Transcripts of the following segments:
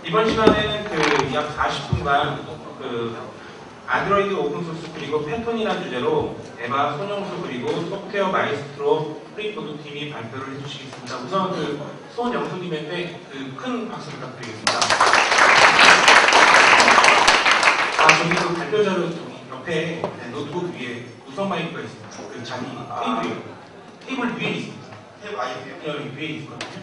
이번 시간에는 그 약 40분간 그 안드로이드 오픈소스 그리고 패턴이라는 주제로 에바 손영수 그리고 소프트웨어 마이스트로 프리포드 팀이 발표를 해주시겠습니다. 우선 그 손영수님한테 그 큰 박수 부탁드리겠습니다. 저기 그 발표 자료 옆에 노트북 위에 무선 마이크가 있습니다. 그 자기 테이블 위에 있습니다. 테이블 아니에요? 위에 있거든요.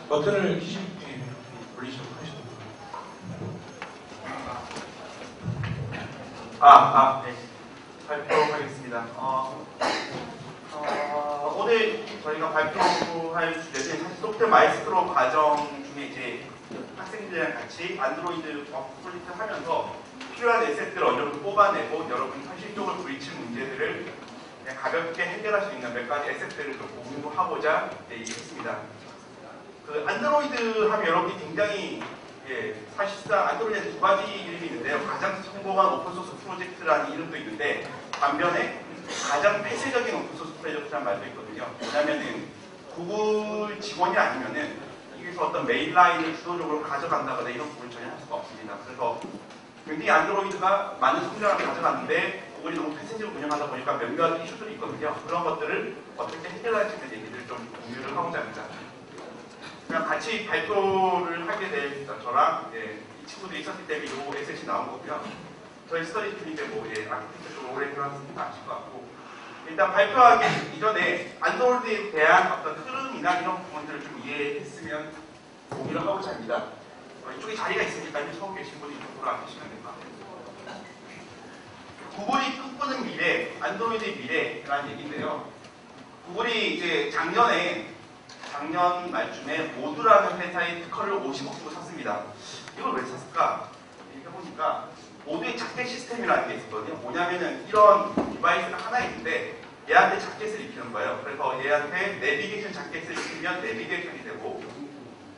버튼을 올리시도록 하시도록. 네. 발표하겠습니다. 오늘 저희가 발표할 주제는 사실 소프트웨어 마이스트로 과정 중에 이제 학생들이랑 같이 안드로이드 프로젝트 하면서 필요한 에셋들을 어느 정도 뽑아내고 여러분이 현실적으로 부딪힌 문제들을 그냥 가볍게 해결할 수 있는 몇 가지 에셋들을 좀 공유하고자 얘기했습니다. 그 안드로이드 하면 여러분이 굉장히 사실상 안드로이드에 두 가지 이름이 있는데요. 가장 성공한 오픈소스 프로젝트라는 이름도 있는데 반면에 가장 폐쇄적인 오픈소스 프로젝트라는 말도 있거든요. 왜냐하면은 구글 직원이 아니면은 여기서 어떤 메일 라인을 주도적으로 가져간다거나 이런 부분을 전혀 할 수가 없습니다. 그래서 굉장히 안드로이드가 많은 성장을 가져갔는데 구글이 너무 폐쇄적으로 운영하다 보니까 몇몇 이슈들이 있거든요. 그런 것들을 어떻게 해결할 수 있는 얘기들을 좀 공유를 하고자 합니다. 그냥 같이 발표를 하게 될 저랑 이 친구들이 있었기 때문에 이 에셋이 나온 거고요. 저희 스터디 팀인데 아키텍처 쪽으로 오래 들어왔으니까 아실 것 같고 일단 발표하기 이전에 안드로이드에 대한 어떤 흐름이나 이런 부분들을 좀 이해했으면 공유를 하고자 합니다. 이쪽에 자리가 있으니까 처음 계신 분이 이쪽으로 앉으시면 될 것 같아요. 구글이 꿈꾸는 미래, 안드로이드의 미래라는 얘기인데요. 구글이 이제 작년 말쯤에 모두라는 회사의 특허를 50억 주고 샀습니다. 이걸 왜 샀을까? 해보니까 모두의 자켓 시스템이라는 게 있었거든요. 뭐냐면은 이런 디바이스가 하나 있는데 얘한테 자켓을 입히는 거예요. 그래서 얘한테 내비게이션 자켓을 입히면 내비게이션이 되고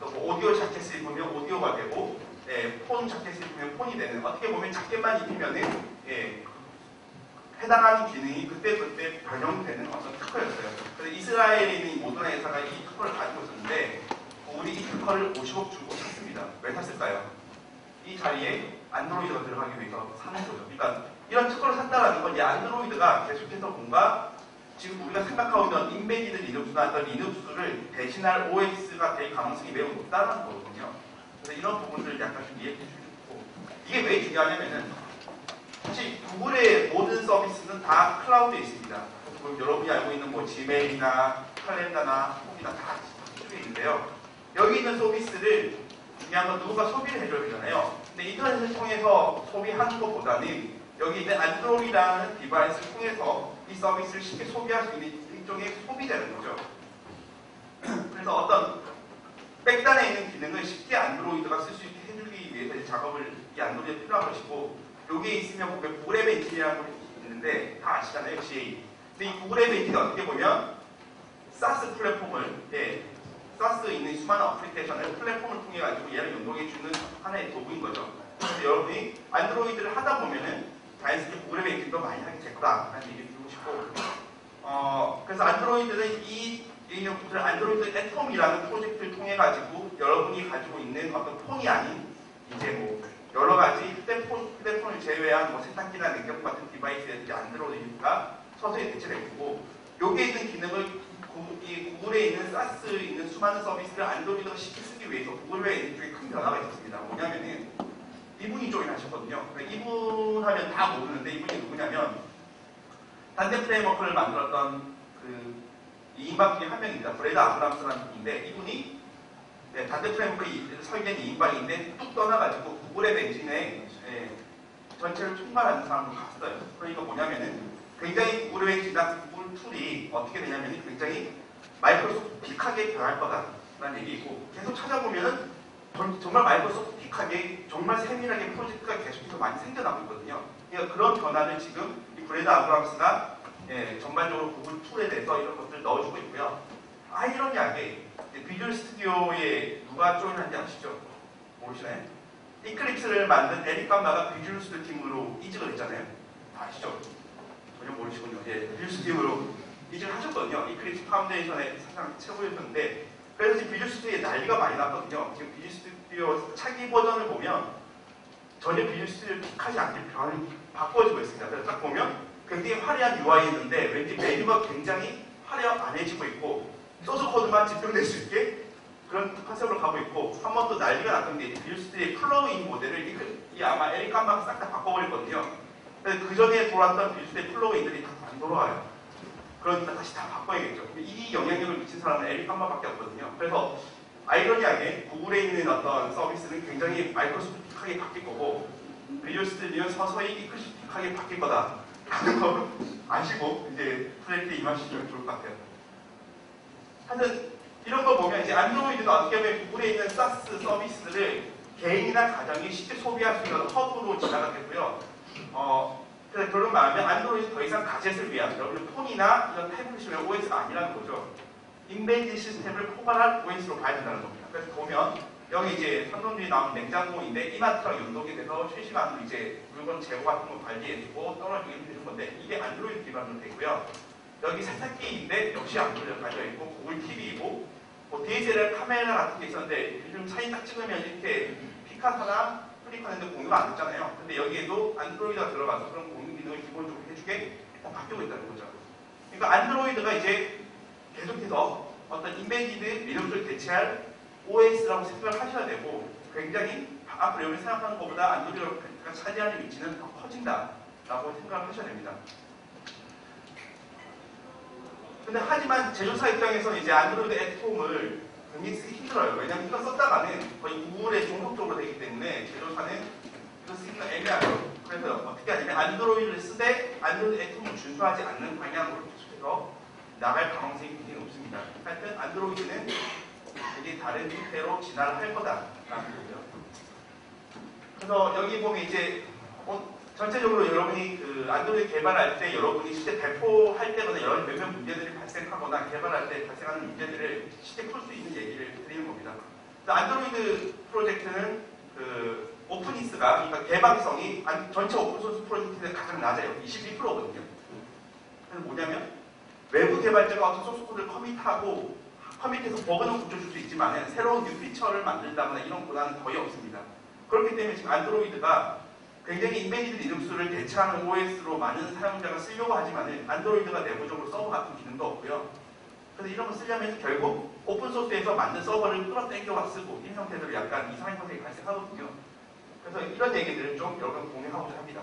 또 뭐 오디오 자켓을 입으면 오디오가 되고 폰 자켓을 입으면 폰이 되는 어떻게 보면 자켓만 입히면은 해당하는 기능이 그때그때 변형되는 어떤 특허였어요. 그래서 이스라엘에 있는 이 모더나 회사가 이 특허를 가지고 있었는데 구글이 이 특허를 50억 주고 샀습니다. 왜 샀을까요? 이 자리에 안드로이드가 들어가기 위해서 사는 거죠. 그러니까 이런 특허를 샀다는 건 이 안드로이드가 계속해서 뭔가 지금 우리가 생각하고 있는 인베디드 리눅스나 어떤 리눅스를 대신할 OS가 될 가능성이 매우 높다는 거거든요. 그래서 이런 부분들을 약간 좀 이해해 주시고 이게 왜 중요하냐면은 사실 구글의 모든 서비스는 다 클라우드에 있습니다. 여러분이 알고 있는 뭐 지메일이나 칼렌더나 홈이나 다 이쪽에 있는데요. 여기 있는 서비스를 중요한 건 누군가 소비를 해줘야 되잖아요. 근데 인터넷을 통해서 소비하는 것보다는 여기 있는 안드로이드라는 디바이스를 통해서 이 서비스를 쉽게 소비할 수 있는 일종의 소비되는 거죠. 그래서 어떤 백단에 있는 기능을 쉽게 안드로이드가 쓸 수 있게 해주기 위해서 이 작업을 이 안드로이드에 필요한 것이고 여기에 있으면 구글 앱 엔진이라는 게 있는데 다 아시잖아요. GA. 근데 이 구글 앱 엔진이 어떻게 보면 SaaS 플랫폼을 SaaS에 있는 수많은 어플리케이션을 플랫폼을 통해 가지고 얘를 연동해주는 하나의 도구인 거죠. 그래서 여러분이 안드로이드를 하다 보면은 자연스럽게 구글 앱 엔진도 많이 하게 될 거다라는 얘기를 드리고 싶고 그래서 안드로이드는 이 안드로이드 애톰이라는 프로젝트를 통해 가지고 여러분이 가지고 있는 어떤 폰이 아닌 이제 뭐 여러 가지 휴대폰을 제외한 뭐 세탁기나 냉장고 같은 디바이스에 안드로이드가 서서히 대체를 해주고 여기에 있는 기능을 이 구글에 있는 사스에 있는 수많은 서비스를 안드로이드가 쉽게 쓰기 위해서 구글 외에 있는 쪽에 큰 변화가 있었습니다. 뭐냐면은 이분이 조인하셨거든요. 이분 하면 다 모르는데 이분이 누구냐면 단대 프레임워크를 만들었던 그 2인방 중에 한 명입니다. 브래드 아브람스라는 분인데 이분이 단대 프레임워크의 설계된 2인방인데 뚝 떠나가지고 구글 앱 엔진에 전체를 총괄하는 사람으로 갔어요. 그러니까 뭐냐면은 굉장히 구글 앱 엔진이나 구글 툴이 어떻게 되냐면 굉장히 마이크로소프트틱하게 변할 거다라는 얘기이고 계속 찾아보면은 정말 마이크로소프트틱하게 정말 세밀하게 프로젝트가 계속해서 많이 생겨나고 있거든요. 그러니까 그런 변화를 지금 이 브래드 아브람스가 전반적으로 구글 툴에 대해서 이런 것들을 넣어주고 있고요. 아이러니하게 비주얼 스튜디오에 누가 조인한지 아시죠? 모르시나요? 이클립스를 만든 에릭 감마가 비주얼 스튜디오 팀으로 이직을 했잖아요. 아시죠? 전혀 모르시군요. 비주얼 스튜디오로 이직을 하셨거든요. 이클립스 파운데이션의 사상 최고였는데 그래서 지금 비주얼 스튜디오에 난리가 많이 났거든요. 지금 비주얼 스튜디오 차기 버전을 보면 전혀 비주얼 스튜디오를 픽하지 않게 변이 바꿔지고 있습니다. 그래서 딱 보면 굉장히 화려한 UI였는데 왠지 메뉴가 굉장히 화려안해지고 있고 소스 코드만 집중될 수 있게 그런 컨셉으로 가고 있고, 한 번 또 난리가 났던 게 비주얼 스튜디오의 플러그인 모델을 이 아마 에릭 깜박 싹 다 바꿔버렸거든요. 그래서 그 전에 돌아왔던 비주얼 스튜디오 플러그인들이 다 안 돌아와요. 그러니까 다시 다 바꿔야겠죠. 이 영향력을 미친 사람은 에릭 깜박밖에 없거든요. 그래서 아이러니하게 구글에 있는 어떤 서비스는 굉장히 마이크로소프트하게 바뀔 거고, 비주얼 스튜디오는 서서히 이클립스하게 바뀔 거다. 라는 거 아시고 이제 프로젝트에 임하시면 좋을 것 같아요. 하여튼 이런 거 보면 이제 안드로이드는 어떻게 보면 구글에 있는 사스 서비스들을 개인이나 가정이 쉽게 소비할 수 있는 허브로 지나가겠고요. 그래서 결론 말하면 안드로이드 더 이상 가젯을 위한, 여러분 폰이나 이런 태블릿을 위한 OS가 아니라는 거죠. 인베이드 시스템을 포괄할 OS로 봐야 된다는 겁니다. 그래서 보면 여기 이제 상론들이 나온 냉장고인데 이마트랑 연동이 돼서 실시간으로 이제 물건 재고 같은 거 관리해주고 떨어지게 해주는 건데, 이게 안드로이드 기반으로 되고요. 여기 세탁기인데 역시 안드로이드가 깔려있고 구글 TV이고, 뭐 DSLR 카메라 같은 게 있었는데 요즘 사진 딱 찍으면 이렇게 피카사나 프리카는데 공유가 안 됐잖아요. 근데 여기에도 안드로이드가 들어가서 그런 공유 기능을 기본적으로 해주게 바뀌고 있다는 거죠. 그러니까 안드로이드가 이제 계속해서 어떤 인베디드 리눅스를 대체할 OS라고 생각을 하셔야 되고, 굉장히 앞으로 여러분이 생각하는 것보다 안드로이드가 차지하는 위치는 더 커진다라고 생각을 하셔야 됩니다. 근데 하지만 제조사 입장에서는 이제 안드로이드 앱폼을 굉장히 쓰기 힘들어요. 왜냐하면 이거 썼다가는 거의 구글의 종속적으로 되기 때문에 제조사는 이거 쓰기가 애매하죠. 그래서 어떻게 하냐면 안드로이드를 쓰되 안드로이드 앱폼을 준수하지 않는 방향으로 계속해서 나갈 가능성이 굉장히 높습니다. 하여튼 안드로이드는 굉장히 다른 형태로 진화를 할 거다라는 거고요. 그래서 여기 보면 이제 전체적으로 여러분이 그 안드로이드 개발할 때 여러분이 실제 배포할 때마다 여러 몇몇 문제들이 발생하거나 개발할 때 발생하는 문제들을 실제 풀 수 있는 얘기를 드리는 겁니다. 안드로이드 프로젝트는 그 오픈니스가, 그러니까 개방성이 전체 오픈소스 프로젝트에 가장 낮아요. 22%거든요. 그래서 뭐냐면 외부 개발자가 어떤 소스 코드를 커밋해서 버그는 고쳐줄 수 있지만 새로운 뉴 피처를 만든다거나 이런 권한은 거의 없습니다. 그렇기 때문에 지금 안드로이드가 굉장히 인베디드 리눅스를 대체하는 OS로 많은 사용자가 쓰려고 하지만 안드로이드가 내부적으로 서버 같은 기능도 없고요. 그래서 이런 거 쓰려면 결국 오픈소스에서 만든 서버를 끌어당겨와 쓰고 이런 형태들로 약간 이상한 형태가 발생하거든요. 그래서 이런 얘기들을 좀 여러분 공유하고자 합니다.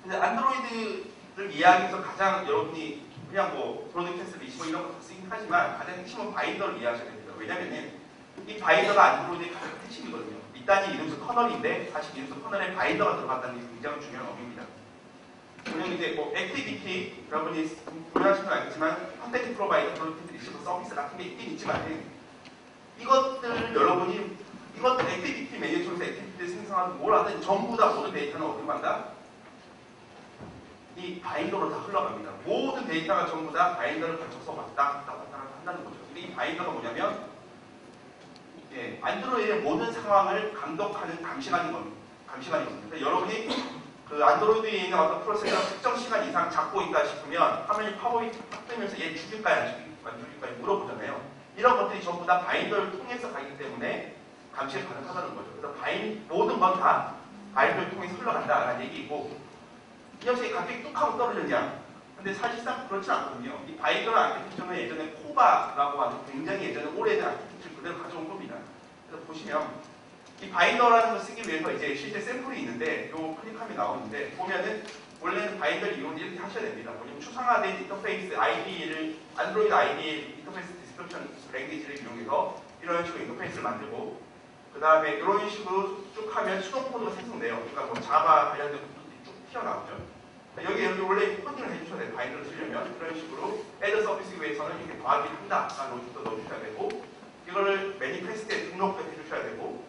근데 안드로이드를 이해하기 위해서 가장 여러분이 그냥 뭐 브로드캐스트 리시버 이런 것도 쓰긴 하지만 가장 핵심은 바인더를 이해하셔야 됩니다. 왜냐면은 이 바인더가 안드로이드의 가장 핵심이거든요. 단위 리눅스 커널인데 사실 리눅스 커널에 바인더가 들어갔다는 게 굉장히 중요한 의미입니다. 그리고 이제 뭐 액티비티, 여러분이 고려하시면 알겠지만 컨텐츠 프로바이더, 프로젝트 리시버 서비스 같은 게 있긴 있지만 이것들 여러분이 이것들 액티비티 매니저에서 액티비티를 생성하는 뭘 하든 전부 다 모든 데이터는 어디로 간다? 이 바인더로 다 흘러갑니다. 모든 데이터가 전부 다 바인더를 거쳐서 왔다 갔다 한다는 거죠. 근데 이 바인더가 뭐냐면 안드로이드의 모든 상황을 감독하는 감시관인 겁니다. 그러니까 여러분이 그 안드로이드에 있는 어떤 프로세서가 특정 시간 이상 잡고 있다 싶으면 화면이 팝업이 딱 뜨면서 얘 죽일까요? 안 죽일까요? 물어보잖아요. 이런 것들이 전부 다 바인더를 통해서 가기 때문에 감시가 가능하다는 거죠. 그래서 모든 건 다 바인더를 통해서 흘러간다라는 얘기이고, 이 녀석이 갑자기 뚝 하고 떨어졌냐? 근데 사실상 그렇지 않거든요. 이 바인더를 아키텍처는 예전에 코바라고 하는 굉장히 예전에 오래된 아키텍처를 그대로 가져온 겁니다. 그래서 보시면 이 바인더라는 걸 쓰기 위해서 이제 실제 샘플이 있는데 요 클릭하면 나오는데 보면은 원래는 바인더를 이용해 이렇게 하셔야 됩니다. 뭐냐면 추상화된 인터페이스 IDE를 안드로이드 IDE 인터페이스 디스크립션 랭귀지를 이용해서 이런 식으로 인터페이스를 만들고, 그 다음에 이런 식으로 쭉 하면 수동 코드가 생성돼요. 그러니까 뭐 자바 관련된 코드들이 쭉 튀어나오죠. 여기 원래 코딩을 해주셔야 돼요. 바인더를 쓰려면 이런 식으로 애드 서비스 위해서는 이렇게 더하기를 한다 라는 로직도 넣어주셔야 되고, 이거를 매니페스트에 등록도 해주셔야 되고,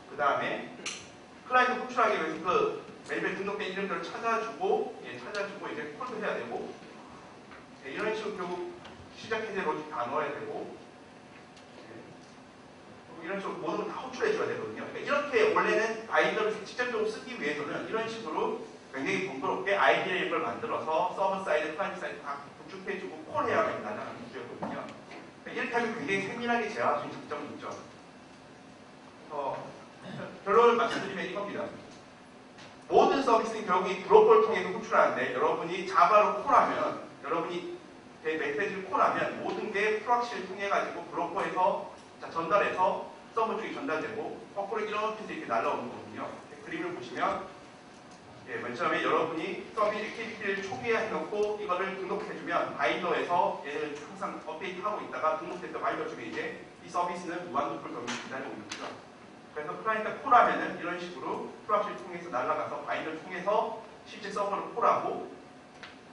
그 다음에 클라이언트 호출하기 위해서 그 매니페스트 등록된 이름들을 찾아주고 이제 콜도 해야 되고, 이런 식으로 결국 시작해제 로직 다 넣어야 되고, 이런 식으로 모든 걸 다 호출해줘야 되거든요. 그러니까 이렇게 원래는 바인더를 직접적으로 쓰기 위해서는 이런 식으로 굉장히 번거롭게 아이디를 만들어서 서버 사이드, 클라이언트 사이드 다 구축해주고 콜해야 된다는 문제였거든요. 이렇게 하면 굉장히 세밀하게 제어할 수 있는 장점이 있죠. 결론을 말씀드리면 이겁니다. 모든 서비스는 결국 이 브로커를 통해서 호출하는데 여러분이 자바로 콜하면 여러분이 메시지를 콜하면 모든 게 프락시를 통해 가지고 브로커에서 전달해서 서버 쪽에 전달되고 거꾸로 이렇게 해서 이렇게 날라오는 거거든요. 그림을 보시면 맨 처음에 여러분이 서비스 액티비티를 초기에 해놓고 이거를 등록해주면 바인더에서 얘를 항상 업데이트하고 있다가 등록됐던 바인더 쪽에 이제 이 서비스는 무한도풀 경로를 기다리고 있는 거죠. 그래서 클라이언트가 콜하면은 이런 식으로 프락시를 통해서 날아가서 바인더를 통해서 실제 서버를 콜하고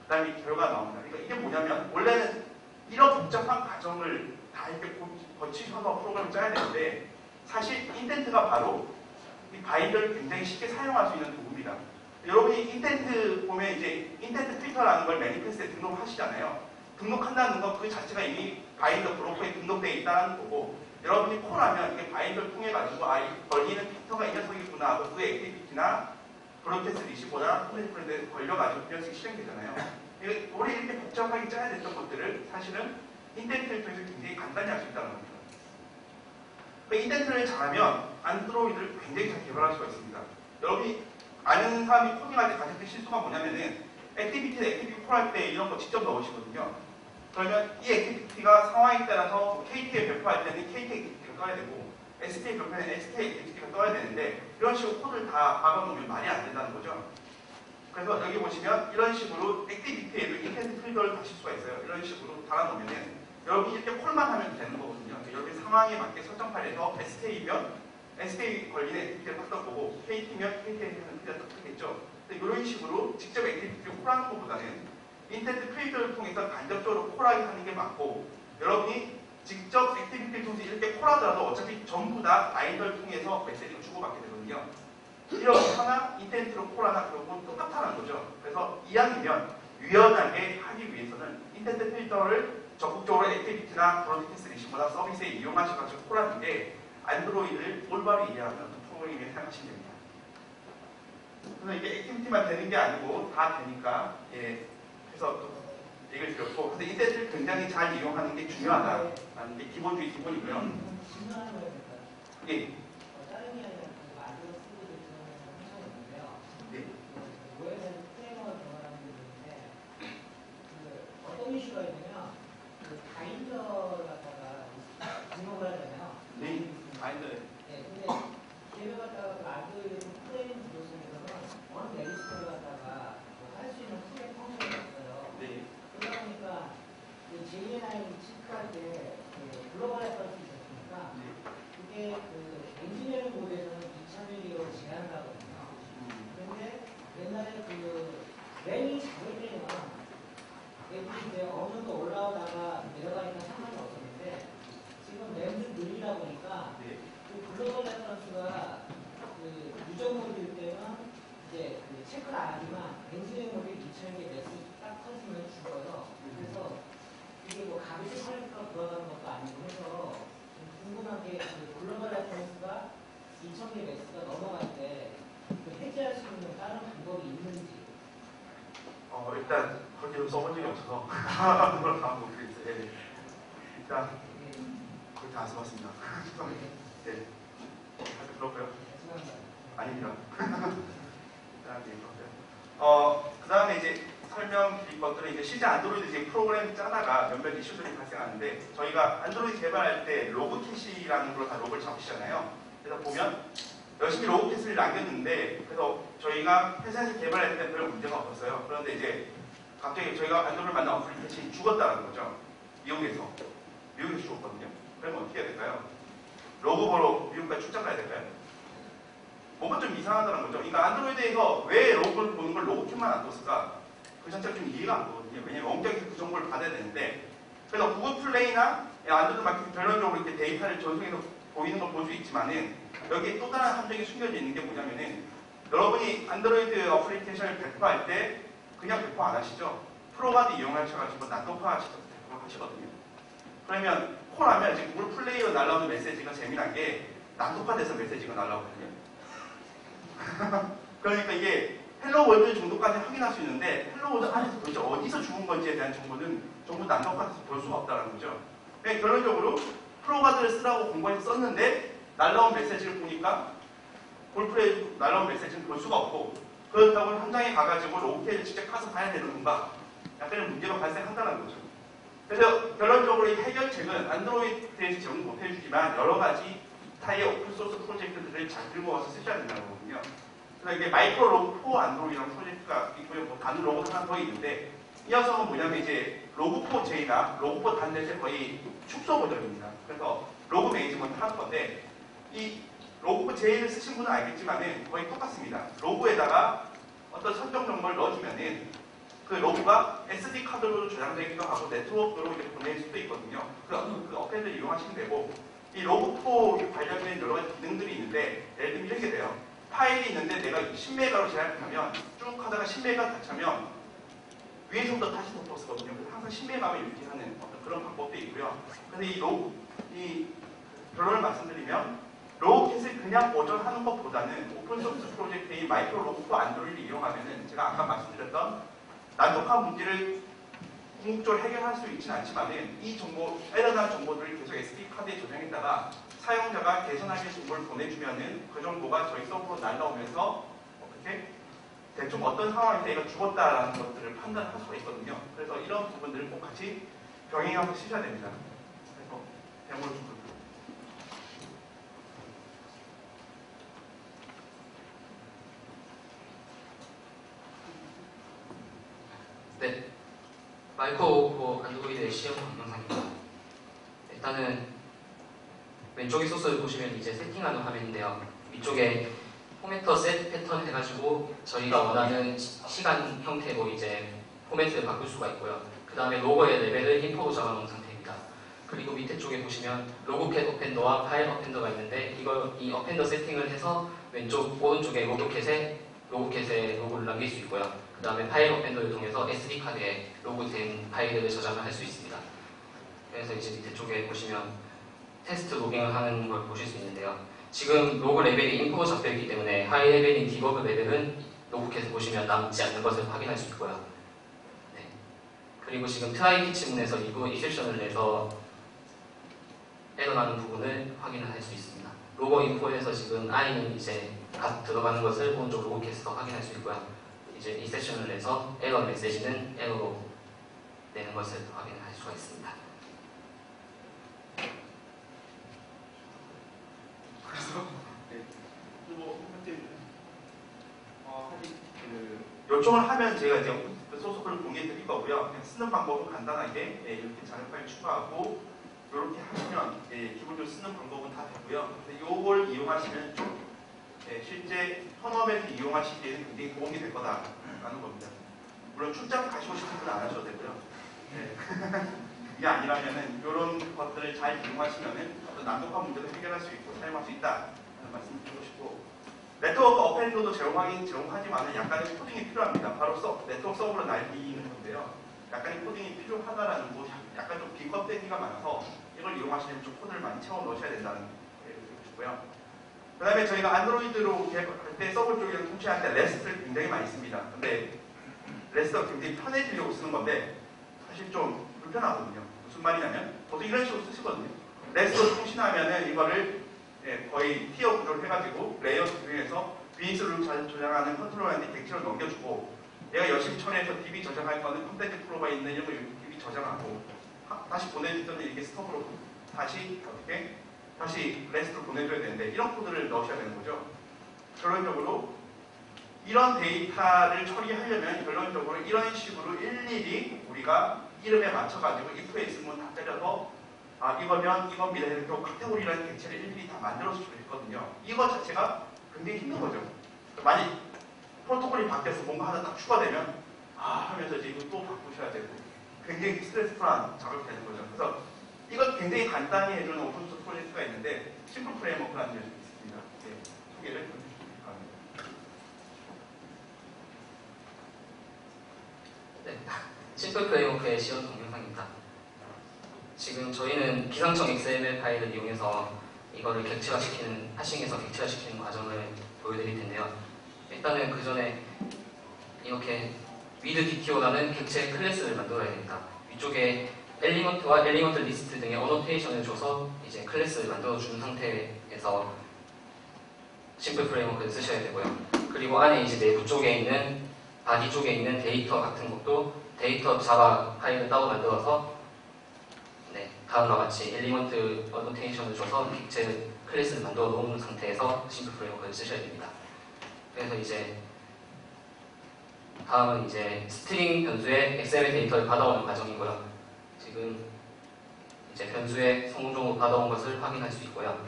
그 다음에 결과가 나옵니다. 그러니까 이게 뭐냐면 원래는 이런 복잡한 과정을 다 이렇게 거치셔서 프로그램을 짜야 되는데 사실 인텐트가 바로 이 바인더를 굉장히 쉽게 사용할 수 있는 도구입니다. 여러분이 인텐트 보면 이제 인텐트 필터라는 걸 매니페스트에 등록하시잖아요. 등록한다는 건 그 자체가 이미 바인더 브로커에 등록되어 있다는 거고 여러분이 콜하면 이게 바인더를 통해 가지고 이 걸리는 필터가 이 녀석이구나 하고 그 액티비티나 브로드캐스트 리시버나 콜렉트에 걸려가지고 그 녀석이 실행되잖아요. 우리 이렇게 복잡하게 짜야 됐던 것들을 사실은 인텐트를 통해서 굉장히 간단히 할 수 있다는 겁니다. 인텐트를 잘하면 안드로이드를 굉장히 잘 개발할 수가 있습니다. 여러분이 아는 사람이 코딩할 때 가장 큰 실수가 뭐냐면은 액티비티 콜할 때 이런 거 직접 넣으시거든요. 그러면 이 액티비티가 상황에 따라서 KT에 배포할 때는 KT 액티비티가 떠야 되고 ST에 배포할 때는 ST 액티비티가 떠야 되는데 이런 식으로 코드를 다 박아놓으면 말이 안 된다는 거죠. 그래서 여기 보시면 이런 식으로 액티비티에도 인텐트 필터를 다실 수가 있어요. 이런 식으로 달아놓으면은 여러분이 이렇게 콜만 하면 되는 거거든요. 여러분 상황에 맞게 설정 파일에서 ST이면 ST에 걸리는 액티비티를 딱 떠보고 KT면 KT에 있는 액티비티가 딱 뜨겠죠. 이런 식으로 직접 액티비티를 콜하는 것보다는 인텐트 필터를 통해서 간접적으로 콜하게 하는 게 맞고 여러분이 직접 액티비티를 통해서 이렇게 콜하더라도 어차피 전부 다 바인더를 통해서 메시지를 주고받게 되거든요. 이렇게 하나 인텐트로 콜하나 결국은 똑같다는 거죠. 그래서 이왕이면 유연하게 하기 위해서는 인텐트 필터를 적극적으로 액티비티나 브로드캐스트 리시버나 서비스에 이용하셔가지고 콜하는 게 안드로이드를 올바로 이해하는 프로그래밍을 생각하시면 됩니다. 그래서 이게 액티비티만 되는 게 아니고 다 되니까 그래서 또 얘기를 드렸고 그래서 인텐트를 굉장히 잘 이용하는 게 중요하다라는 게 기본 중에 기본이고요. 예. 어떤 이슈가 있냐면 바인더 갖다가 등록을 하잖아요. 네, 바인더. 네, 근데 걔를 갖다가 안드로이드 프레임 구조에서는 어느 레지스터를 갖다가 할 수 있는 프레임 펑션이 없어요. 네. 그러다 보니까 그 JNI 체크할 때 글로벌 레퍼런스 있었으니까 그게 그 엔지니어링 모드에서는 2001년으로 제한을 하거든요. 그런데 옛날에 그 램이 작을 때는 이제 어느 정도 올라오다가 내려가니까 상관이 없었는데 지금 램을 늘리다 보니까 그 글로벌 레퍼런스가 그 누적 모드일 때는 이제 그 체크를 안 하지만 엔지니어링 모드에 2000개 메시지 딱 터지면 죽어요. 그래서 이게 뭐 가비스 컬렉터가 돌아가는 것도 아니고 해서 궁금한 게 그 글로벌 레퍼런스가 2000개 메시지가 넘어갈 때 그 해제할 수 있는 다른 방법이 있는지. 일단 거기로 써본 적이 없어서 그걸 다 모르겠어요. 네. 일단 거의 다 써봤습니다. 네. 아주 그렇고요. 아닙니다. 일단 그렇고요. 그 다음에 이제 설명드릴 것들은 이제 실제 안드로이드 이제 프로그램 짜다가 몇몇 이슈들이 발생하는데 저희가 안드로이드 개발할 때 로그 캐시라는 걸로 다 로그를 잡으시잖아요. 그래서 보면 열심히 로그 캐시를 남겼는데 그래서 저희가 회사에서 개발할 때 별 문제가 없었어요. 그런데 이제 갑자기 저희가 안드로이드를 만든 어플리케이션이 죽었다는 거죠. 미국에서 죽었거든요. 그러면 어떻게 해야 될까요? 로그 보러 미국까지 출장 가야 될까요? 뭔가 좀 이상하다는 거죠. 그러니까 안드로이드에서 왜 로그를 보는 걸 로그큐만 안 뒀을까? 그 자체가 좀 이해가 안 가거든요. 왜냐면 원격에서 그 정보를 받아야 되는데 그래서 구글 플레이나 안드로이드 마켓 결론적으로 이렇게 데이터를 전송해서 보이는 걸 볼 수 있지만은 여기에 또 다른 함정이 숨겨져 있는 게 뭐냐면은 여러분이 안드로이드 어플리케이션을 배포할 때 그냥 배포 안 하시죠? 프로바디 이용하셔가지고 난독화 하시거든요. 그러면 콜하면 이제 구글 플레이로 날라오는 메시지가 재미난 게 난독화돼서 메시지가 날라오거든요. 그러니까 이게 헬로 월드 정도까지 확인할 수 있는데 헬로 월드 안에서 도대체 어디서 죽은 건지에 대한 정보는 전부 난독화돼서 볼 수가 없다는 거죠. 네, 결론적으로 프로가드를 쓰라고 공부해서 썼는데 날라온 메시지를 보니까 골프에 날라온 메시지는 볼 수가 없고 그렇다고 현장에 가가지고 로그캐를 직접 가서 봐야 되는 건가? 약간의 문제가 발생한다는 거죠. 그래서 결론적으로 이 해결책은 안드로이드에서 제공 못해주지만 여러 가지 타의 오픈소스 프로젝트들을 잘 들고 와서 쓰셔야 된다는 거거든요. 그래서 이게 마이크로 로그 4 안드로이드라는 프로젝트가 있고요. 뭐 다른 로고 하나 더 있는데 이 녀석은 뭐냐면 이제 로그4J나 로그4 단넷의 거의 축소 버전입니다. 그래서 로그 매니지먼트 하는 건데 이 로그4J를 쓰신 분은 알겠지만은 거의 똑같습니다. 로그에다가 어떤 설정 정보를 넣어주면은 그 로그가 SD 카드로 저장되기도 하고 네트워크로 이렇게 보낼 수도 있거든요. 그 어펜을 이용하시면 되고 이 로그4 관련된 여러 가지 기능들이 있는데 예를 들면 이렇게 돼요. 파일이 있는데 내가 10메가로 제약하면 쭉 하다가 10메가 다 차면 위에서부터 다시 덮어 쓰거든요. 그래서 항상 10메가만 유지하는 어떤 그런 방법도 있고요. 근데 이 결론을 말씀드리면 로우캣을 그냥 보존하는 것보다는 오픈소스 프로젝트인 마이크로 로그4 안드로이드를 이용하면은 제가 아까 말씀드렸던 난독한 문제를 궁극적으로 해결할 수 있지는 않지만은 이 정보, 에러난 정보들을 계속 SD 카드에 저장했다가 사용자가 개선하는 정보를 보내주면은 그 정보가 저희 서버로 날라오면서 어떻게 대충 어떤 상황에서 얘가 죽었다라는 것들을 판단할 수가 있거든요. 그래서 이런 부분들을 꼭 같이 병행하고 쓰셔야 됩니다. 그래서 데모를 좀 볼게요. 네, 마이크로 안드로이드의 시험 동영상입니다. 일단은 왼쪽의 소스를 보시면 이제 세팅하는 화면인데요. 위쪽에 포매터 셋 패턴 해가지고 저희가 원하는 시간 형태로 이제 포맷을 바꿀 수가 있고요. 그 다음에 로고의 레벨을 인포로 잡아놓은 상태입니다. 그리고 밑에 쪽에 보시면 로그캣 어펜더와 파일 어펜더가 있는데 이 어펜더 세팅을 해서 왼쪽 오른쪽에 로그캣에 로고를 남길 수 있고요. 그 다음에 파일 어펜더를 통해서 SD 카드에 로그된 파일을 저장을 할 수 있습니다. 그래서 이제 밑에 쪽에 보시면 테스트 로깅을 하는 걸 보실 수 있는데요. 지금 로그 레벨이 인포로 잡혀있기 때문에 하이 레벨인 디버그 레벨은 로그캣을 보시면 남지 않는 것을 확인할 수 있고요. 네. 그리고 지금 트라이 피치문에서 일부 익셉션을 내서 에러 나는 부분을 확인을 할 수 있습니다. 로고 인포에서 지금 I는 이제 갓 들어가는 것을 오른쪽 로그캣에서 확인할 수 있고요. 이제 익셉션을 내서 에러 메시지는 에러로 내는 것을 확인할 수가 있습니다. 그래서 요청을 하면 제가 이제 소스를 공개해 드릴 거고요. 그냥 쓰는 방법은 간단하게 이렇게 자료 파일 추가하고 이렇게 하시면 기본적으로 쓰는 방법은 다 되고요. 이걸 이용하시면 좀 실제 현업에서 이용하시기에는 굉장히 도움이 될 거다라는 겁니다. 물론 출장 가시고 싶은 분은 안 하셔도 되고요. 그게 아니라면은 이런 것들을 잘 이용하시면은 어떤 난독한 문제도 해결할 수 있고 사용할 수 있다는 말씀 드리고 싶고, 네트워크 어펜더도 제공하지만 약간의 코딩이 필요합니다. 바로 네트워크 서버로 날리는 건데요. 약간의 코딩이 필요하다라는 거, 약간 좀 비껍데기가 많아서 이걸 이용하시려면 좀 코드를 많이 채워 넣으셔야 된다는 얘기를 드리고 싶고요. 그 다음에 저희가 안드로이드로 개발할 때 서버 쪽이랑 통치할 때 레스트를 굉장히 많이 씁니다. 근데 레스트가 굉장히 편해지려고 쓰는 건데 사실 좀 불편하거든요. 무슨 말이냐면 보통 이런 식으로 쓰시거든요. 레스트로 통신하면은 이거를 거의 티어 구조를 해가지고 레이어 중에서 비니스를 저장하는 컨트롤러한테 객체를 넘겨주고 얘가 열심히 처리해서 DB 저장할 거는 컴퓨터 프로가 있는 이런 거 DB 저장하고 다시 보내주더니 이렇게 스톱으로 다시 어떻게 다시 레스트로 보내줘야 되는데 이런 코드를 넣으셔야 되는 거죠. 결론적으로 이런 데이터를 처리하려면 결론적으로 이런 식으로 일일이 우리가 이름에 맞춰가지고 if에 있으면 다 때려서 이거면 이겁니다. 이렇게 카테고리라는 객체를 일일이 다 만들어서 했거든요. 이거 자체가 굉장히 힘든 거죠. 만약 프로토콜이 바뀌어서 뭔가 하나 딱 추가되면 하면서 이제 이거 또 바꾸셔야 되고 굉장히 스트레스풀한 작업이 되는 거죠. 그래서 이건 굉장히 간단히 해주는 오픈소스 프로젝트가 있는데 심플 프레임워크라는 게 있습니다. 소개를 해주시기 바랍니다. 네, 심플 프레임워크의 시험 동영상입니다. 지금 저희는 비상청 XML 파일을 이용해서 이거를 객체화시키는, 하싱에서 객체화시키는 과정을 보여드릴 텐데요. 일단은 그 전에 이렇게 with DTO라는 객체 클래스를 만들어야 됩니다. 위쪽에 엘리먼트와 엘리먼트 리스트 등의 어노테이션을 줘서 이제 클래스를 만들어 준 상태에서 심플 프레임워크를 쓰셔야 되고요. 그리고 안에 이제 내부 쪽에 있는 바디 쪽에 있는 데이터 같은 것도 데이터 자바 파일을 따로 만들어서 다음과 같이 엘리먼트 어노테이션을 줘서 객체 클래스를 만들어 놓은 상태에서 심플 프레임워크를 쓰셔야 됩니다. 그래서 이제 다음은 이제 스트링 변수의 XML 데이터를 받아오는 과정이고요. 지금 이제 변수에 성공적으로 받아온 것을 확인할 수 있고요.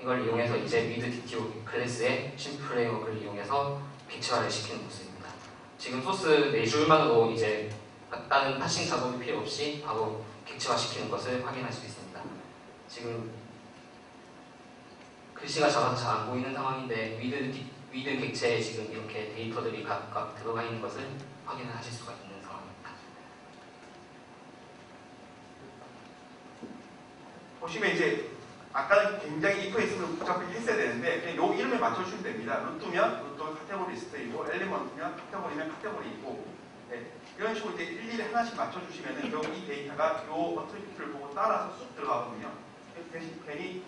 이걸 이용해서 이제 with.dto 클래스의 심플 프레임워크를 이용해서 객체화를 시키는 모습입니다. 지금 소스 4줄만으로 이제 다른 파싱 작업이 필요 없이 바로 객체화 시키는 것을 확인할 수 있습니다. 지금 글씨가 작아서 잘 안 보이는 상황인데 with 객체에 지금 이렇게 데이터들이 각각 들어가 있는 것을 확인을 하실 수가 있는 상황입니다. 보시면 이제 아까는 굉장히 if 있으면 복잡하게 했어야 되는데 그냥 요 이름에 맞춰주시면 됩니다. 루트면 루트 카테고리 리스트이고 엘리먼트면 카테고리면 카테고리이고 이런 식으로 이제 일일이 하나씩 맞춰주시면은 결국 이 데이터가 요 어트리뷰트를 보고 따라서 쑥 들어가거든요. 대신 괜히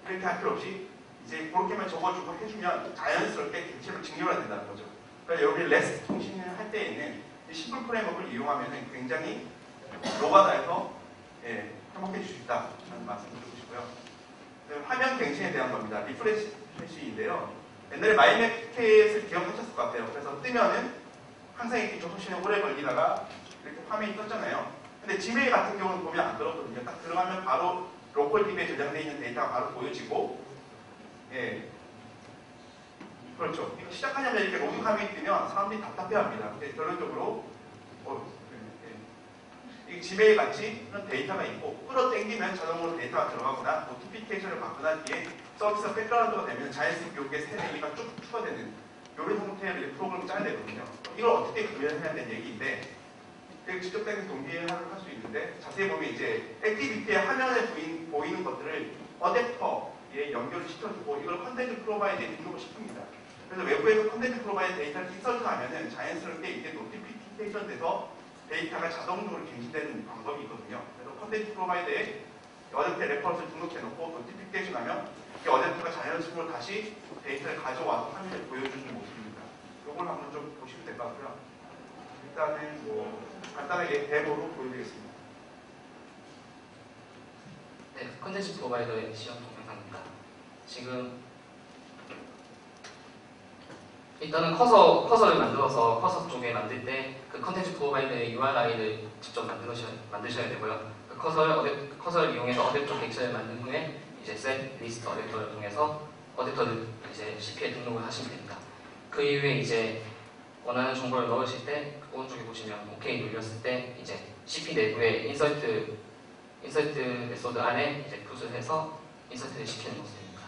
이렇게 할 필요 없이 이제 그렇게만 적어주고 해주면 자연스럽게 객체로 증명이 된다는 거죠. 그러니까 여기 REST 통신을 할 때에는 이 심플 프레임워크를 이용하면 굉장히 노가다에서 행복해질 수 있다는 말씀을 드리고 싶고요. 화면 갱신에 대한 겁니다. 리프레시인데요. 옛날에 마이매켓을 기억하셨을 것 같아요. 그래서 뜨면은 항상 이렇게 접속시간이 오래 걸리다가 이렇게 화면이 떴잖아요. 근데 지메일 같은 경우는 보면 안 그렇거든요. 딱 들어가면 바로 로컬 DB에 저장되어 있는 데이터가 바로 보여지고, 그렇죠. 이거 시작하자마자 이렇게 로딩 화면이 뜨면 사람들이 답답해합니다. 근데 결론적으로 이 지메일 같이 그런 데이터가 있고 끌어당기면 자동으로 데이터가 들어가거나 노티피케이션을 받거나 뒤에 서비스가 백그라운드가 되면 자연스럽게 여기에 새 대기가 쭉 추가되는 이런 형태의 프로그램을 짜야 되거든요. 이걸 어떻게 구현해야 되는 얘기인데 직접적인 동기화를 할 수 있는데 자세히 보면 이제 액티비티의 화면에 보이는 것들을 어댑터에 연결을 시켜주고 이걸 컨텐츠 프로바이드에 등록을 시킵니다. 그래서 외부에서 컨텐츠 프로바이드 데이터를 인설트하면은 자연스럽게 이게 노티피케이션 돼서 데이터가 자동적으로 갱신되는 방법이 있거든요. 그래서 컨텐츠 프로바이드에 어댑터 레퍼런스를 등록해놓고 노티피케이션 하면 이 어댑터가 자연스럽게 다시 데이터를 가져와서 화면에 보여주는 모습입니다. 이걸 한번 좀 보시면 될 것 같고요. 일단은 간단하게 데모로 보여드리겠습니다. 네, 컨텐츠 프로바이더의 시험 동영상입니다. 지금 일단은 커서를 만들어서 커서 쪽에 만들 때 그 컨텐츠 프로바이더의 URI를 직접 만드셔야 되고요. 그 커서를 이용해서 어댑터 객체를 만든 후에 이제 set list 어댑터를 통해서 어댑터를 이제 CP에 등록을 하시면 됩니다. 그 이후에 이제 원하는 정보를 넣으실 때 오른쪽에 보시면 OK 눌렸을 때 이제 CP 내부에 인서트 메소드 안에 이제 풋을 해서 인서트를 시키는 모습입니다.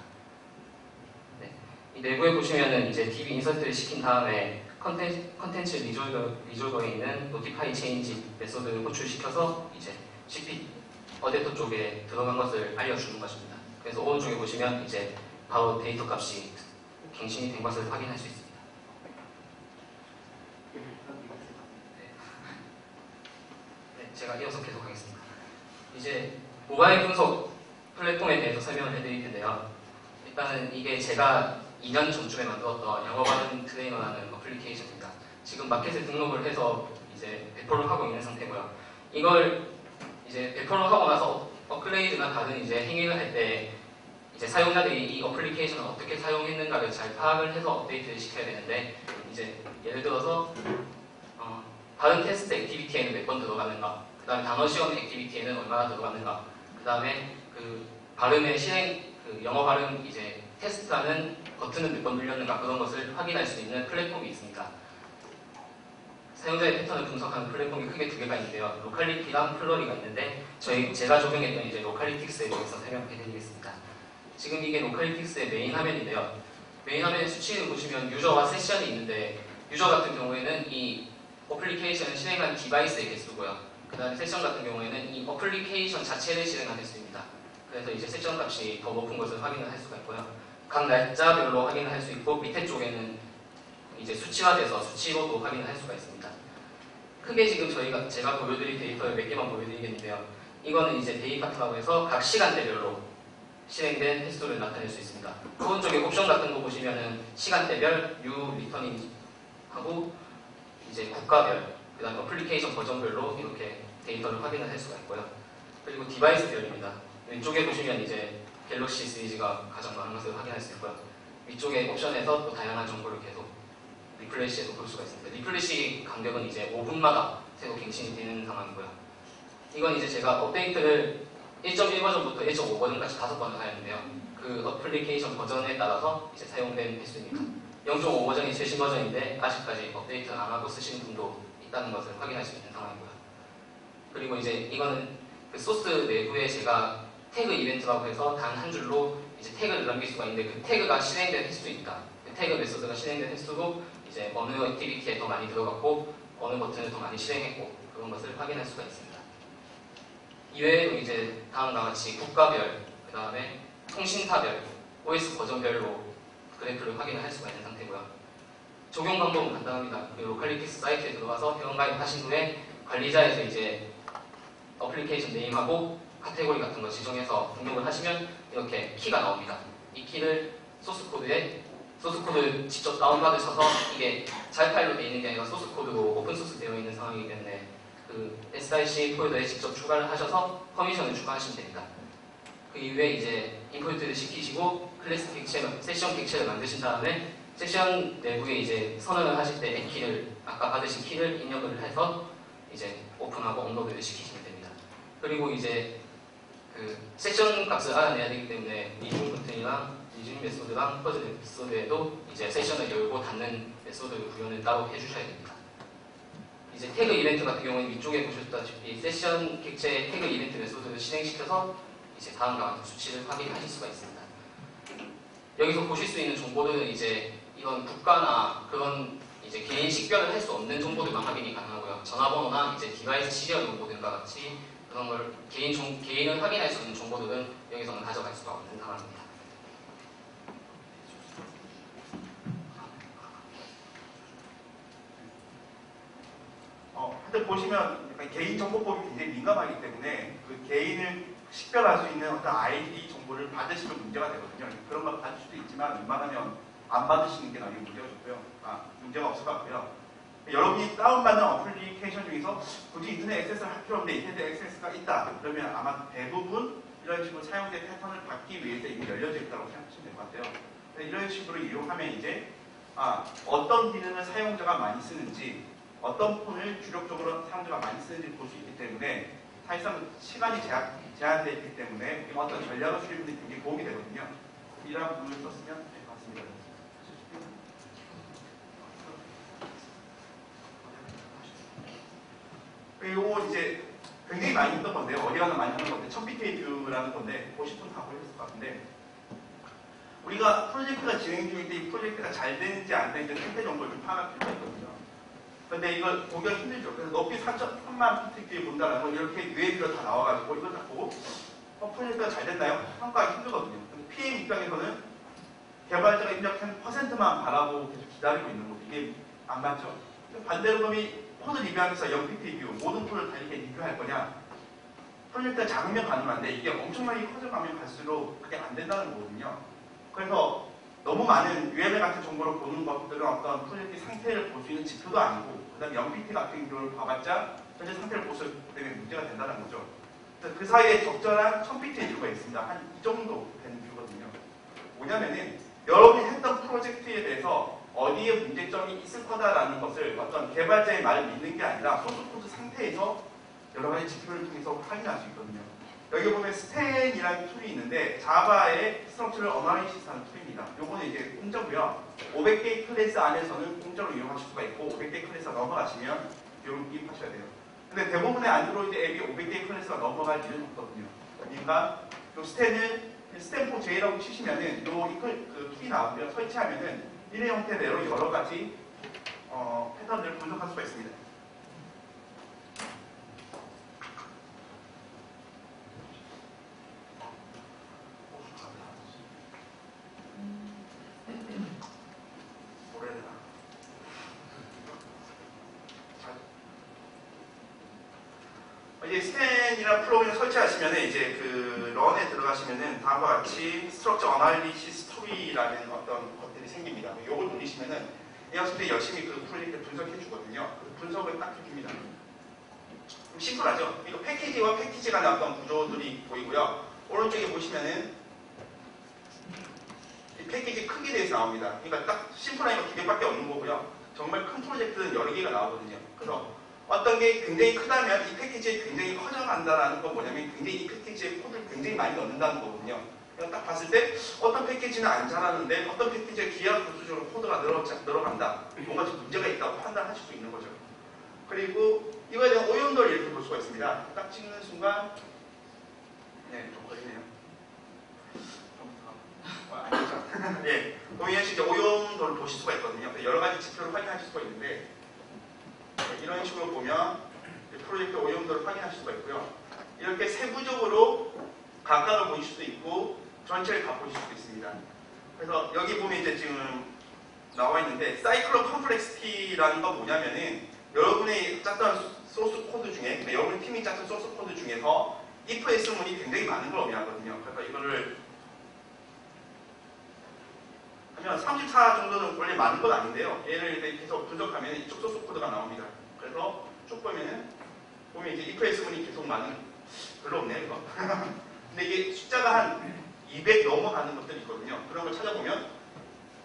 네. 이 내부에 보시면은 이제 DB 인서트를 시킨 다음에 컨텐츠 리졸버에 있는 notify change 메소드를 호출시켜서 이제 CP 어댑터 쪽에 들어간 것을 알려주는 것입니다. 그래서 오른쪽에 보시면 이제 바로 데이터 값이 갱신이 된 것을 확인할 수 있습니다. 네, 제가 이어서 계속하겠습니다. 이제 모바일 분석 플랫폼에 대해서 설명을 해드릴 텐데요. 일단은 이게 제가 2년 전쯤에 만들었던 영어 발음 트레이너라는 어플리케이션입니다. 지금 마켓에 등록을 해서 이제 배포를 하고 있는 상태고요. 이걸 이제 배포를 하고 나서 업그레이드나 다른 이제 행위를 할 때 이제 사용자들이 이 어플리케이션을 어떻게 사용했는가를 잘 파악을 해서 업데이트를 시켜야 되는데 이제 예를 들어서 발음 테스트 액티비티에는 몇 번 들어가는가, 그 다음에 단어 시험 액티비티에는 얼마나 들어가는가, 그 다음에 그 발음의 영어 발음 이제 테스트하는 버튼을 몇 번 눌렸는가 그런 것을 확인할 수 있는 플랫폼이 있습니다. 사용자의 패턴을 분석하는 플랫폼이 크게 두 개가 있는데요. 로컬리티랑 플러리가 있는데 제가 적용했던 이제 로컬리틱스에 대해서 설명해드리겠습니다. 지금 이게 로컬리틱스의 메인 화면인데요. 메인 화면의 수치를 보시면 유저와 세션이 있는데 유저 같은 경우에는 이 어플리케이션을 실행한 디바이스의 개수고요. 그 다음에 세션 같은 경우에는 이 어플리케이션 자체를 실행한 개수입니다. 그래서 이제 세션 값이 더 높은 것을 확인을 할 수가 있고요. 각 날짜별로 확인을 할 수 있고 밑에 쪽에는 이제 수치화돼서 수치로도 확인을 할 수가 있습니다. 크게 지금 제가 보여드릴 데이터를 몇 개만 보여드리겠는데요. 이거는 이제 데이 파트라고 해서 각 시간대별로 실행된 횟수를 나타낼 수 있습니다. 오른쪽에 옵션 같은 거 보시면은 시간대별, new 리터닝 하고 이제 국가별, 그 다음에 어플리케이션 버전별로 이렇게 데이터를 확인을 할 수가 있고요. 그리고 디바이스별입니다. 왼쪽에 보시면 이제 갤럭시 시리즈가 가장 많은 것을 확인할 수 있고요. 위쪽에 옵션에서 또 다양한 정보를 계속 리플레시해서 볼 수가 있습니다. 리플레시 간격은 이제 5분마다 새로 갱신이 되는 상황이고요. 이건 이제 제가 업데이트를 1.1 버전부터 1.5 버전까지 5번을 하였는데요. 그 어플리케이션 버전에 따라서 이제 사용된 횟수입니다. 0.5 버전이 최신 버전인데 아직까지 업데이트를 안 하고 쓰시는 분도 있다는 것을 확인할 수 있는 상황이고요. 그리고 이제 이거는 그 소스 내부에 제가 태그 이벤트라고 해서 단 한 줄로 이제 태그를 남길 수가 있는데 그 태그가 실행된 횟수입니다. 그 태그 메소드가 실행된 횟수도 이제 어느 액티비티에 더 많이 들어갔고 어느 버튼을 더 많이 실행했고 그런 것을 확인할 수가 있습니다. 이외에도 이제 다음과 같이 국가별, 그 다음에 통신사별, OS 버전별로 그래프를 확인을 할 수가 있는 상태고요. 적용 방법은 간단합니다. 로컬리티스 사이트에 들어가서 회원가입 하신 후에 관리자에서 이제 어플리케이션 네임하고 카테고리 같은 거 지정해서 등록을 하시면 이렇게 키가 나옵니다. 이 키를 소스코드를 직접 다운받으셔서 이게 잘 파일로 되어 있는 게 아니라 소스코드로 오픈소스 되어 있는 상황이기 때문에 그 SIC 폴더에 직접 추가를 하셔서 퍼미션을 추가하시면 됩니다. 그 이후에 이제 임포트를 시키시고 클래스 객체, 세션 객체를 만드신 다음에 세션 내부에 이제 선언을 하실 때 키를 아까 받으신 키를 입력을 해서 이제 오픈하고 업로드를 시키시면 됩니다. 그리고 이제 그 세션 값을 알아내야 되기 때문에 리중 버튼이랑 리중 메소드랑 퍼즐 메소드에도 이제 세션을 열고 닫는 메소드 구현을 따로 해주셔야 됩니다. 이제 태그 이벤트 같은 경우는 위쪽에 보셨다시피 세션 객체 태그 이벤트 메소드를 실행시켜서 이제 다음과 같은 수치를 확인하실 수가 있습니다. 여기서 보실 수 있는 정보들은 이제 이런 국가나 그런 이제 개인 식별을 할 수 없는 정보들만 확인이 가능하고요. 전화번호나 이제 디바이스 시리얼 정보들과 같이 그런 걸 개인을 확인할 수 있는 정보들은 여기서는 가져갈 수가 없는 상황입니다. 하여튼 보시면 약간 개인정보법이 굉장히 민감하기 때문에 그 개인을 식별할 수 있는 어떤 아이디 정보를 받으시면 문제가 되거든요. 그런 걸 받을 수도 있지만 웬만하면 안 받으시는 게 나중에 문제가 좋고요. 문제가 없을 것 같고요. 여러분이 다운받는 어플리케이션 중에서 굳이 인터넷 액세스를 할 필요 없는데 인터넷 액세스가 있다. 그러면 아마 대부분 이런 식으로 사용된 패턴을 받기 위해서 이미 열려져 있다고 생각하시면 될 것 같아요. 이런 식으로 이용하면 이제 어떤 기능을 사용자가 많이 쓰는지 어떤 폰을 주력적으로 사용자가 많이 쓰는지 볼 수 있기 때문에 사실상 시간이 제한되어 있기 때문에 어떤 전략을 수립하는 데 굉장히 도움이 되거든요. 이런 부분을 썼으면 될 것 같습니다. 그리고 이제 굉장히 많이 했던 건데요. 어디 가나 많이 하는 건데 1000bt의 뷰라는 건데 보실 분 다 보셨을 것 같은데 우리가 프로젝트가 진행 중인데 이 프로젝트가 잘 되는지 안 되는지 상태 정보를 좀 파악할 필요가 있거든요. 근데 이걸 보기가 힘들죠. 그래서 높이 3만 bt에 본다는 건 이렇게 UAV가 다 나와가지고 이걸 다 보고 프로젝트가 잘 됐나요? 평가하기 힘들거든요. 근데 PM 입장에서는 개발자가 입력한 %만 바라보고 계속 기다리고 있는 거죠. 이게 안 맞죠. 반대로 그러면 코드 리뷰하면서 0pt 뷰 모든 코드를 다 이렇게 리뷰할 거냐? 프로젝트가 작으면 가능한데 이게 엄청나게 커져가면 갈수록 그게 안 된다는 거거든요. 그래서 너무 많은 UML 같은 정보를 보는 것들은 어떤 프로젝트 상태를 볼 수 있는 지표도 아니고 그 다음에 0pt 같은 경우를 봐봤자 현재 상태를 볼 수 있기 때문에 문제가 된다는 거죠. 그 사이에 적절한 1000pt의 뷰가 있습니다. 한 이 정도 되는 뷰거든요. 뭐냐면은 여러분이 했던 프로젝트에 대해서 어디에 문제점이 있을 거다라는 것을 어떤 개발자의 말을 믿는 게 아니라 소스코드 상태에서 여러 가지 지표를 통해서 확인할 수 있거든요. 여기 보면 스탠이라는 툴이 있는데 자바의 스트럭처를 어나리시스하는 툴입니다. 요거는 이제 공짜고요. 500개의 클래스 안에서는 공짜로 이용하실 수가 있고 500개의 클래스가 넘어가시면 비용을 기입하셔야 돼요. 근데 대부분의 안드로이드 앱이 500개의 클래스가 넘어갈 일은 없거든요. 그러니까 요 스탠4j라고 치시면은 그 툴이 나오고요. 설치하면은 이런 형태대로 여러 가지 패턴들을 분석할 수가 있습니다. 뭐라 해야 되나? 이제 스캔이나 플러그인을 설치하시면 이제 그 런에 들어가시면은 다음과 같이 스트럭처 어널리시스 툴이라는 어떤 것들이 생깁니다. 요걸 누르시면은 이 학생들이 열심히 그 프로젝트 분석해 주거든요. 그 분석을 딱 해줍니다. 심플하죠? 이거 패키지와 패키지 간의 어떤 구조들이 보이고요. 오른쪽에 보시면은 이 패키지 크기에 대해서 나옵니다. 그러니까 딱 심플한 거 2개밖에 없는 거고요. 정말 큰 프로젝트는 여러 개가 나오거든요. 그래서 어떤 게 굉장히 크다면 이 패키지에 굉장히 커져간다는 건 뭐냐면 굉장히 이 패키지에 코드를 굉장히 많이 넣는다는 거거든요. 딱 봤을 때 어떤 패키지는 안 자라는데 어떤 패키지에 기하급수적으로 코드가 늘어간다. 뭔가 좀 문제가 있다고 판단하실 수 있는 거죠. 그리고 이거에 대한 오염도를 이렇게 볼 수가 있습니다. 딱 찍는 순간 네, 좀 걸리네요. 아니죠. 예, 동의현 씨 이제 오염도를 보실 수가 있거든요. 여러 가지 지표를 확인하실 수가 있는데 이런 식으로 보면 프로젝트 오염도를 확인하실 수가 있고요. 이렇게 세부적으로 각각을 보실 수도 있고 전체를 다 보실 수도 있습니다. 그래서 여기 보면 이제 지금 나와 있는데 사이클로 컴플렉시티라는 건 뭐냐면은 여러분이 짰던 소스 코드 중에 여러분 팀이 짰던 소스 코드 중에서 if S문이 굉장히 많은 걸 의미하거든요. 그래서 이거를 하면 34 정도는 원래 많은 건 아닌데요. 얘를 계속 분석하면 이쪽 소스 코드가 나옵니다. 그래서 쭉 보면 이제 if S문이 계속 많은 별로 없네요 이거. 근데 이게 숫자가 한 200 넘어가는 것들이 있거든요. 그런 걸 찾아보면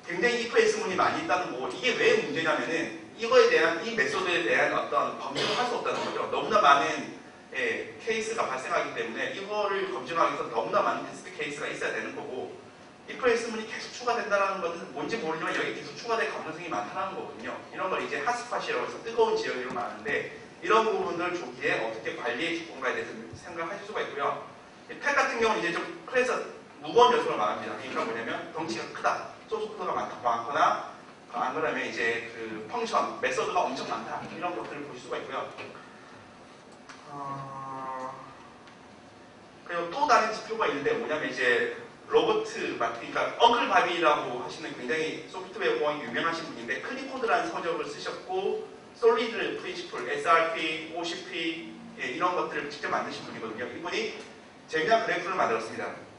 굉장히 if S문이 많이 있다는 거고 이게 왜 문제냐면은 이거에 대한 이 메소드에 대한 어떤 검증을 할 수 없다는 거죠. 너무나 많은 케이스가 발생하기 때문에 이거를 검증하기 위해서 너무나 많은 테스트 케이스가 있어야 되는 거고 if S문이 계속 추가된다는 것은 뭔지 모르지만 여기 계속 추가될 가능성이 많다는 거거든요. 이런 걸 이제 핫스팟이라고 해서 뜨거운 지역으로 말하는데 이런 부분들 조기에 어떻게 관리해 줄 건가에 대해서 생각하실 수가 있고요. 팩 같은 경우는 이제 좀 클래스 무거운 요소를 말합니다. 그러니까 뭐냐면 덩치가 크다, 소스 코드가 많거나 안 그러면 이제 그 펑션, 메소드가 엄청 많다 이런 것들을 보실 수가 있고요. 그리고 또 다른 지표가 있는데 뭐냐면 이제 로버트, 그러니까 엉클 바비라고 하시는 굉장히 소프트웨어 공학이 유명하신 분인데 클리코드라는 서적을 쓰셨고 솔리드 프린시플, SRP, OCP 이런 것들을 직접 만드신 분이거든요. 이분이 재미난 그래프를 만들었습니다.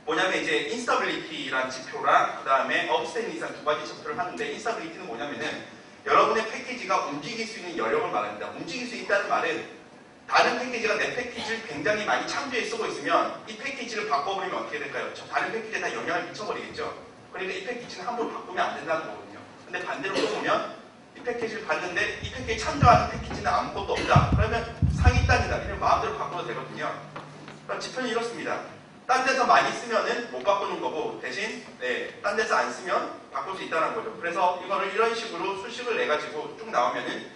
뭐냐면 이제 인스타빌리티라는 지표랑 그 다음에 업스테이니스라는 두 가지 지표를 하는데 인스타빌리티는 뭐냐면은 여러분의 패키지가 움직일 수 있는 여력을 말합니다. 움직일 수 있다는 말은 다른 패키지가 내 패키지를 굉장히 많이 참조해 쓰고 있으면 이 패키지를 바꿔버리면 어떻게 될까요? 다른 패키지에 다 영향을 미쳐버리겠죠. 그러니까 이 패키지는 함부로 바꾸면 안 된다는 거거든요. 근데 반대로 또 보면 이 패키지를 봤는데 이 패키지 참조하는 패키지는 아무것도 없다. 그러면 상위 단이다. 이런 마음대로 바꿔도 되거든요. 그럼 지표는 이렇습니다. 딴 데서 많이 쓰면은 못 바꾸는 거고 대신 딴 데서 안 쓰면 바꿀 수 있다는 거죠. 그래서 이거를 이런 식으로 수식을 내가지고 쭉 나오면은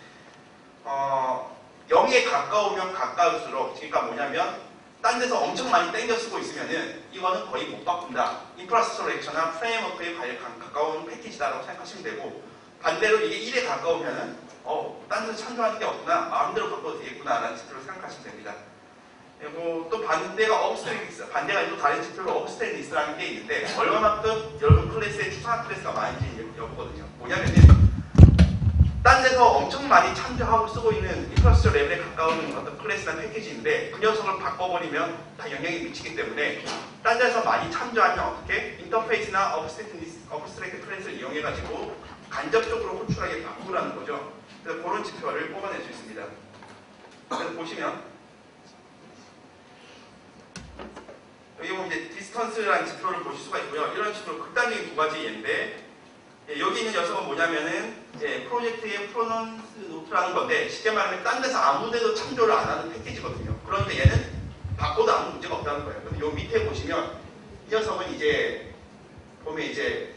0에 가까우면 가까울수록 그러니까 뭐냐면 딴 데서 엄청 많이 땡겨 쓰고 있으면은 이거는 거의 못 바꾼다. 인프라스트럭처나 프레임워크에 가까운 패키지다라고 생각하시면 되고 반대로 이게 1에 가까우면은 딴 데서 참조하는 게 없구나. 마음대로 바꿔도 되겠구나 라는 지표로 생각하시면 됩니다. 그리고 또 반대가 업스테이니스, 반대가 또 다른 지표로 업스테이니스라는 게 있는데 얼마만큼 여러분 클래스에 추천한 클래스가 많은지 여부거든요. 뭐냐면은 딴 데서 엄청 많이 참조하고 쓰고 있는 인프라스트럭처 레벨에 가까운 어떤 클래스나 패키지인데 그 녀석을 바꿔버리면 다 영향이 미치기 때문에 딴 데서 많이 참조하면 어떻게 인터페이스나 업스트랙트 클래스를 이용해가지고 간접적으로 호출하게 바꾸라는 거죠. 그래서 그런 지표를 뽑아낼 수 있습니다. 그래서 보시면 여기 보면 이제 디스턴스라는 지표를 보실 수가 있고요. 이런 식으로 극단적인 두 가지 예인데 여기 있는 녀석은 뭐냐면은 프로젝트의 프로넌스 노트라는 건데 쉽게 말하면 딴 데서 아무 데도 참조를 안 하는 패키지거든요. 그러니까 얘는 바꿔도 아무 문제가 없다는 거예요. 근데 요 밑에 보시면 이 녀석은 이제 보면 이제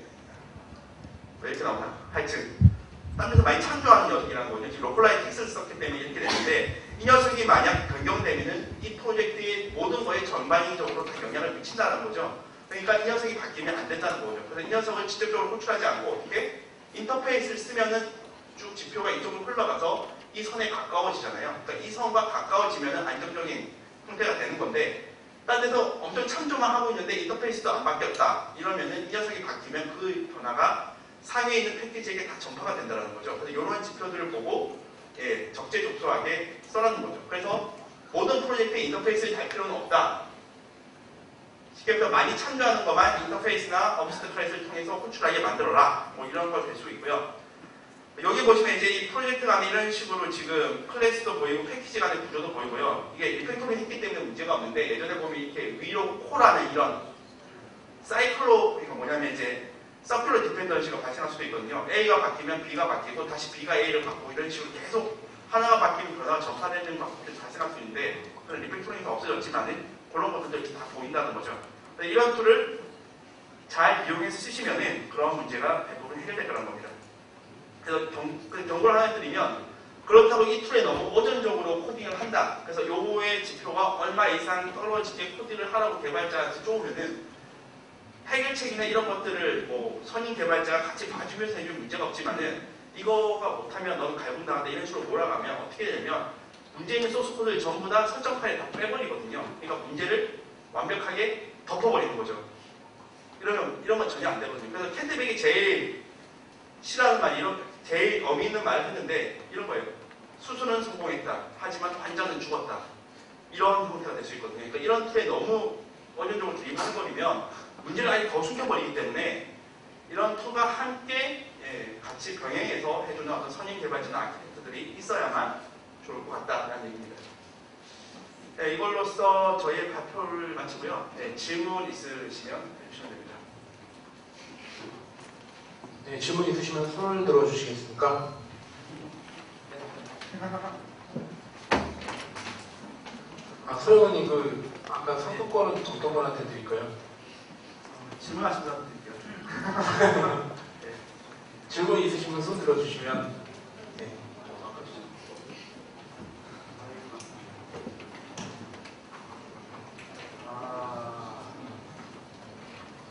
왜 이렇게 나오나? 하여튼 딴 데서 많이 참조하는 녀석이라는 거죠. 지금 로컬라이즈 픽스를 썼기 때문에 이렇게 되는데 이 녀석이 만약 변경되면은 이 프로젝트의 모든 거에 전반적으로 다 영향을 미친다는 거죠. 그러니까 이 녀석이 바뀌면 안 된다는 거죠. 그래서 이 녀석을 직접적으로 호출하지 않고 어떻게 인터페이스를 쓰면은 쭉 지표가 이쪽으로 흘러가서 이 선에 가까워지잖아요. 그러니까 이 선과 가까워지면은 안정적인 형태가 되는 건데 딴 데서 엄청 참조만 하고 있는데 인터페이스도 안 바뀌었다. 이러면은 이 녀석이 바뀌면 그 변화가 상위에 있는 패키지에게 다 전파가 된다는 거죠. 그래서 이런 지표들을 보고 적재적소하게 써라는 거죠. 그래서 프로젝트의 인터페이스를 달 필요는 없다. 쉽게 말해서 많이 참조하는 것만 인터페이스나 어비스트 클래스를 통해서 호출하게 만들어라. 뭐 이런 걸 될 수 있고요. 여기 보시면 이제 이 프로젝트 간에 이런 식으로 지금 클래스도 보이고 패키지 간의 구조도 보이고요. 이게 리팩토링 했기 때문에 문제가 없는데 예전에 보면 이렇게 위로 코라는 이런 사이클로, 그러니까 뭐냐면 이제 서큘러 디펜던시가 발생할 수도 있거든요. A가 바뀌면 B가 바뀌고 다시 B가 A를 바꾸고 이런 식으로 계속 하나가 바뀌면 그러다가 접사되는 것들이 발생할 수 있는데 그런 리팩토링이 없어졌지만 그런 것들도 이렇게 다 보인다는 거죠. 이런 툴을 잘 이용해서 쓰시면은 그런 문제가 대부분 해결될 거라는 겁니다. 그래서 경고를 하나 드리면 그렇다고 이 툴에 너무 오전적으로 코딩을 한다. 그래서 요거의 지표가 얼마 이상 떨어지게 코딩을 하라고 개발자한테 쪼으면은 해결책이나 이런 것들을 뭐 선임 개발자가 같이 봐주면서 해주면 문제가 없지만은 이거가 못하면 너는 갈굼당한다 이런 식으로 몰아가면 어떻게 되냐면 문제 있는 소스 코드를 전부 다 설정 파일에 다 빼버리거든요. 그러니까 문제를 완벽하게 덮어버리는 거죠. 이런 건 전혀 안 되거든요. 그래서 캔드백이 제일 싫어하는 말이 제일 의미 있는 말을 했는데 이런 거예요. 수수는 성공했다. 하지만 환자는 죽었다. 이런 형태가 될 수 있거든요. 그러니까 이런 툴에 너무 원론적으로 주입해버리면 문제를 아예 더 숨겨버리기 때문에 이런 툴과 함께 같이 병행해서 해주는 어떤 선임 개발자나 아키텍트들이 있어야만 좋을 것 같다라는 얘기입니다. 네, 이걸로써 저희의 발표를 마치고요. 네, 질문 있으시면 해주시면 됩니다. 네, 질문 있으시면 손을 들어주시겠습니까? 소영원님 아까 상품권은 어떤 분한테 드릴까요? 질문하신 분한테 드릴게요. 네. 질문 있으시면 손 들어주시면 네.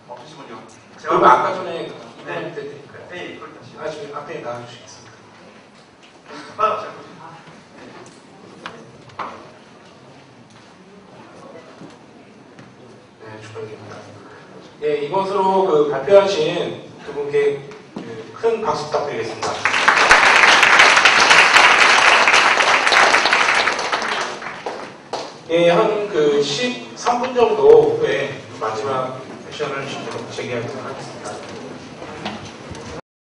없으시군요. 그러면 아까 전에 이분한테 드릴까요? 네, 그렇게 하시죠. 지금 앞에 나와주시겠습니다. 네, 축하드립니다. 네, 이것으로 발표하신 두 분께 큰 박수 부탁드리겠습니다. 예, 한 13분 정도 후에 마지막 세션을 재개하도록 하겠습니다.